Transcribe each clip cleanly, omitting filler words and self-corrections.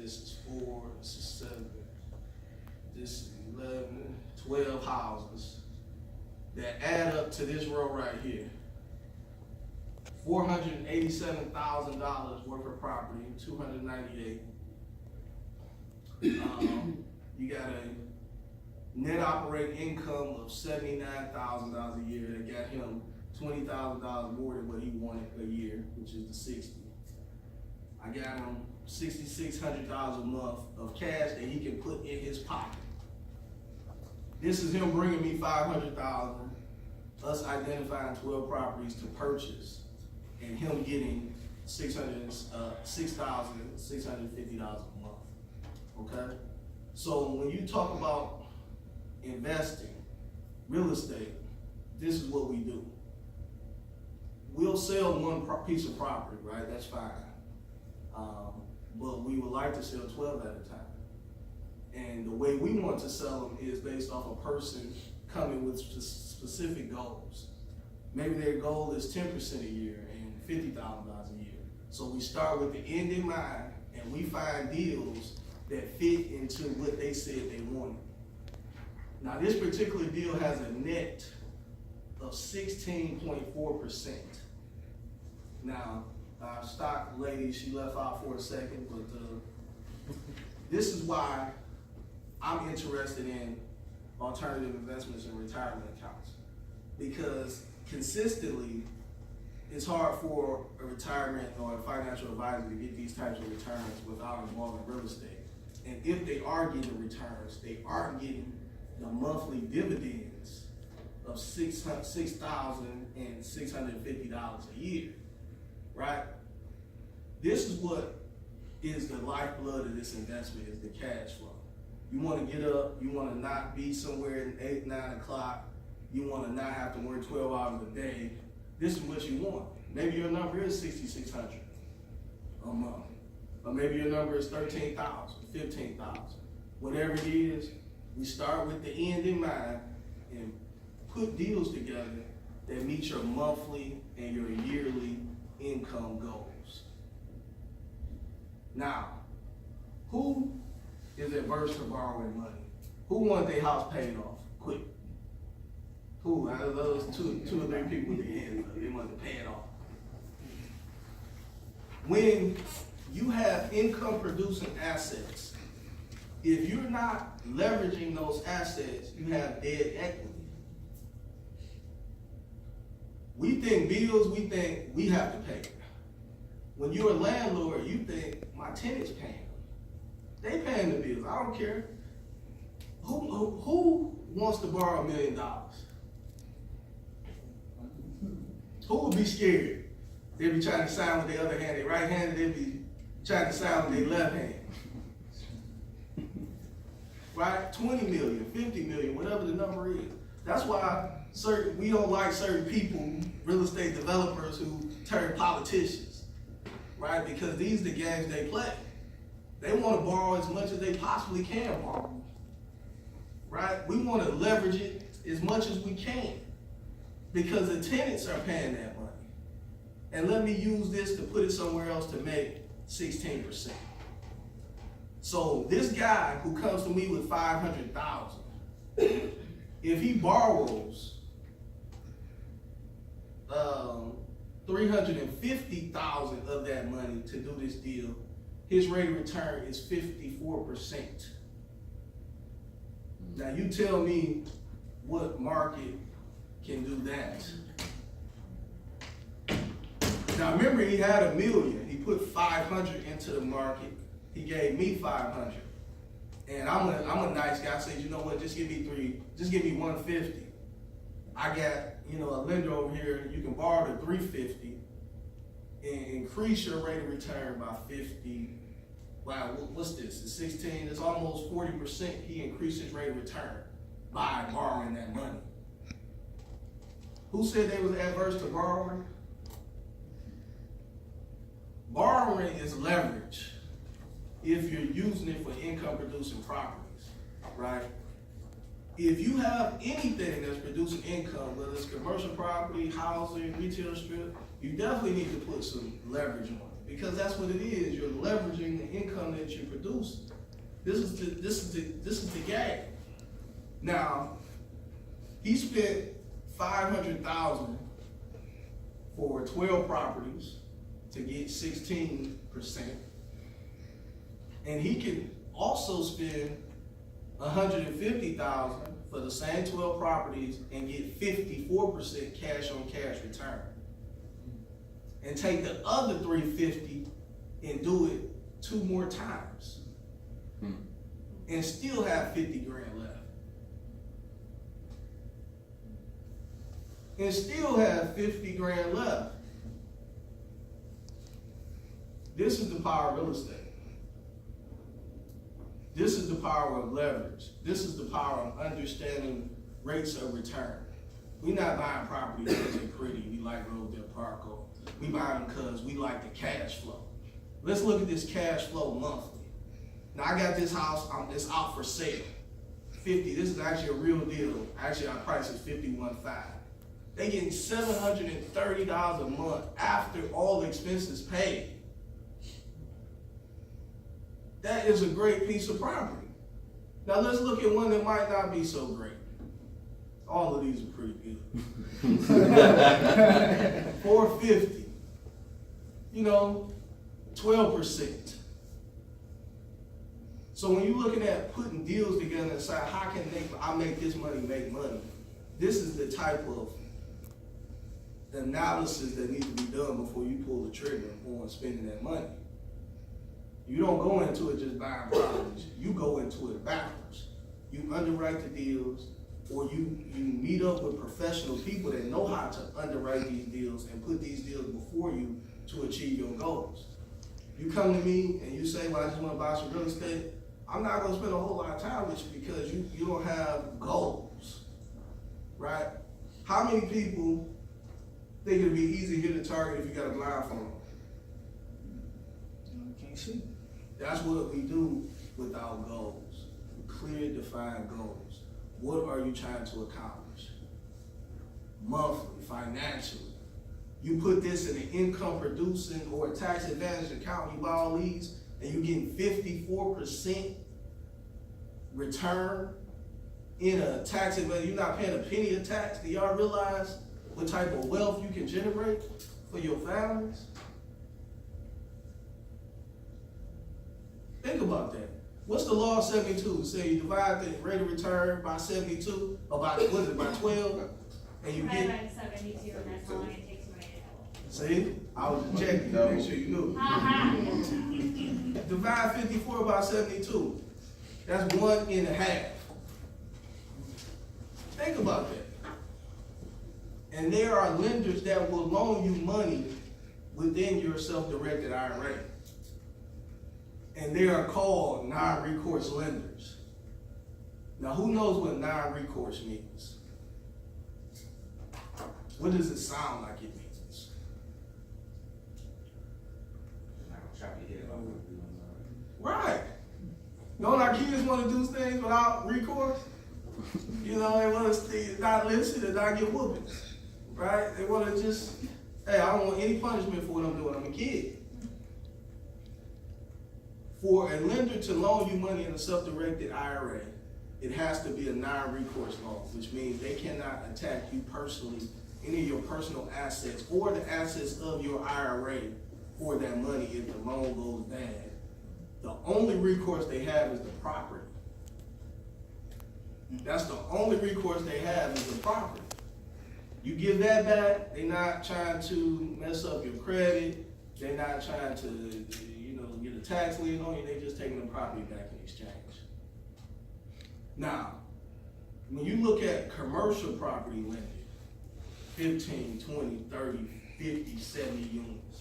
this is 4, this is 7, this is 11, 12 houses that add up to this row right here. $487,000 worth of property, 298. You got a net operating income of $79,000 a year that got him $20,000 more than what he wanted a year, which is the 60. I got him $6,600 a month of cash that he can put in his pocket. This is him bringing me $500,000, us identifying 12 properties to purchase, and him getting $6,650 a month. Okay? So when you talk about investing, real estate, this is what we do. We'll sell one piece of property, right? That's fine. But we would like to sell 12 at a time. And the way we want to sell them is based off a person coming with specific goals. Maybe their goal is 10% a year and $50,000 a year. So we start with the end in mind, and we find deals that fit into what they said they wanted. Now this particular deal has a net of 16.4%. Now, our stock lady, she left out for a second, but this is why I'm interested in alternative investments and retirement accounts. Because consistently, it's hard for a retirement or a financial advisor to get these types of returns without involving real estate. And if they are getting returns, they aren't getting the monthly dividends of $6,650 a year, right? This is what is the lifeblood of this investment, is the cash flow. You want to get up, you want to not be somewhere at 8, 9 o'clock, you want to not have to work 12 hours a day. This is what you want. Maybe your number is $6,600 a month. Or maybe your number is $13,000, $15,000. Whatever it is, we start with the end in mind and put deals together that meet your monthly and your yearly income goals. Now, who is adverse to borrowing money? Who wants their house paid off quick? Who? Out of those two or three people with their hands up, they want to pay it off. When you have income producing assets, if you're not leveraging those assets, you have dead equity. We think bills, we think we have to pay. When you're a landlord, you think my tenant's paying them. They paying the bills, I don't care. Who wants to borrow $1 million? Who would be scared? They'd be trying to sign with their other hand, their right hand, they'd be trying to sign with their left hand. Right? 20 million, 50 million, whatever the number is. That's why we don't like certain people, real estate developers who turn politicians, right? Because these are the games they play. They want to borrow as much as they possibly can borrow, right? We want to leverage it as much as we can because the tenants are paying that money. And let me use this to put it somewhere else to make 16%. So this guy who comes to me with $500,000, if he borrows $350,000 of that money to do this deal, his rate of return is 54%. Now you tell me what market can do that. Now remember, he had $1 million. He put 500 into the market. He gave me 500. And I'm a nice guy. I said, you know what, just give me 150. I got, a lender over here, you can borrow the 350 and increase your rate of return by 50. Wow, what's this? It's 16, it's almost 40%. He increased his rate of return by borrowing that money. Who said they was adverse to borrowing? Borrowing is leverage if you're using it for income producing properties, right? If you have anything that's producing income, whether it's commercial property, housing, retail strip, you definitely need to put some leverage on it because that's what it is. You're leveraging the income that you're producing. This is the game. Now, he spent $500,000 for 12 properties to get 16%. And he can also spend $150,000 for the same 12 properties and get 54% cash on cash return. And take the other $350 and do it 2 more times. And still have 50 grand left. And still have 50 grand left. This is the power of real estate. This is the power of leverage. This is the power of understanding rates of return. We're not buying properties because they're pretty. We like Rosedale Park. Or we buy them because we like the cash flow. Let's look at this cash flow monthly. Now I got this house, it's out for sale. 50, this is actually a real deal. Actually our price is $51,500. They getting $730 a month after all the expenses paid. That is a great piece of property. Now let's look at one that might not be so great. All of these are pretty good. $450. You know, 12%. So when you're looking at putting deals together and say, how can I make this money make money? This is the type of analysis that needs to be done before you pull the trigger on spending that money. You don't go into it just buying properties. You go into it backwards. You underwrite the deals, or you meet up with professional people that know how to underwrite these deals and put these deals before you to achieve your goals. You come to me and you say, well, I just want to buy some real estate. I'm not going to spend a whole lot of time with you because you don't have goals, right? How many people think it'd be easy to hit a target if you got a blindfold on? You can't see. That's what we do without goals. Clear, defined goals. What are you trying to accomplish? Monthly, financially. You put this in an income producing or a tax advantage account, you buy all these, and you're getting 54% return in a tax advantage. You're not paying a penny of tax. Do y'all realize what type of wealth you can generate for your families? Think about that. What's the law of 72? Say you divide the rate of return by 72, or by, what is it, by 12, and you get... By 72, and that's how long it takes to write it. See? I was just checking to make sure you knew. Divide 54 by 72. That's 1.5. Think about that. And there are lenders that will loan you money within your self-directed IRA. And they are called non-recourse lenders. Now, who knows what non-recourse means? What does it sound like it means? Right. Don't our kids want to do things without recourse? You know, they want to not listen and not get whoopings. Right? They want to just, hey, I don't want any punishment for what I'm doing. I'm a kid. For a lender to loan you money in a self-directed IRA, it has to be a non-recourse loan, which means they cannot attack you personally, any of your personal assets or the assets of your IRA for that money if the loan goes bad. The only recourse they have is the property. That's the only recourse they have is the property. You give that back, they're not trying to mess up your credit, they're not trying to get a tax lien on you, they just taking the property back in exchange. Now, when you look at commercial property lending, 15, 20, 30, 50, 70 units,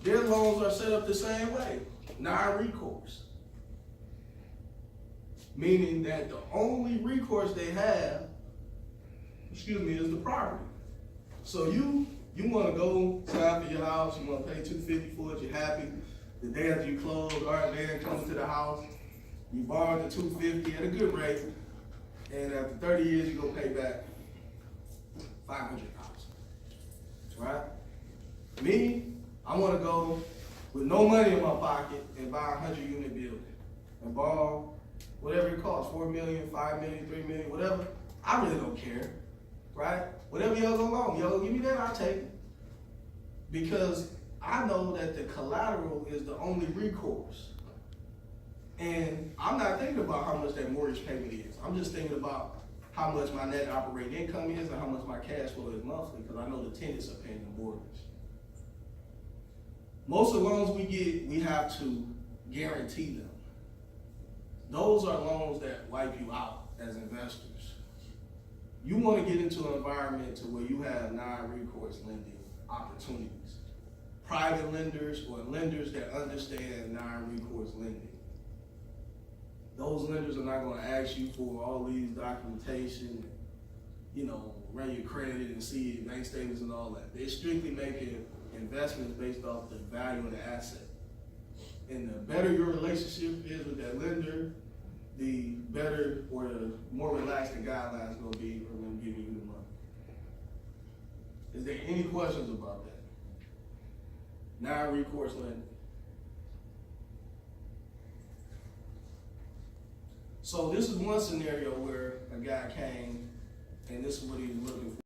their loans are set up the same way, non-recourse. Meaning that the only recourse they have, is the property. So you want to go to after your house, you want to pay $250 for it, you're happy. The day after you close, our man comes to the house, you borrow the $250 at a good rate, and after 30 years, you go pay back $500. Right? Me, I want to go with no money in my pocket and buy a 100-unit building and borrow whatever it costs, 4 million, 5 million, 3 million, whatever. I really don't care, right? Whatever y'all go along, y'all give me that, I'll take it. Because I know that the collateral is the only recourse. And I'm not thinking about how much that mortgage payment is. I'm just thinking about how much my net operating income is and how much my cash flow is monthly, because I know the tenants are paying the mortgage. Most of the loans we get, we have to guarantee them. Those are loans that wipe you out as investors. You want to get into an environment to where you have non-recourse lending opportunities. Private lenders or lenders that understand non-recourse lending. Those lenders are not going to ask you for all these documentation, run your credit and see your bank statements and all that. They're strictly making investments based off the value of the asset. And the better your relationship is with that lender, the better or the more relaxed the guidelines are going to be for them giving you the money. Is there any questions about that? Non-recourse lending. So this is one scenario where a guy came and this is what he was looking for.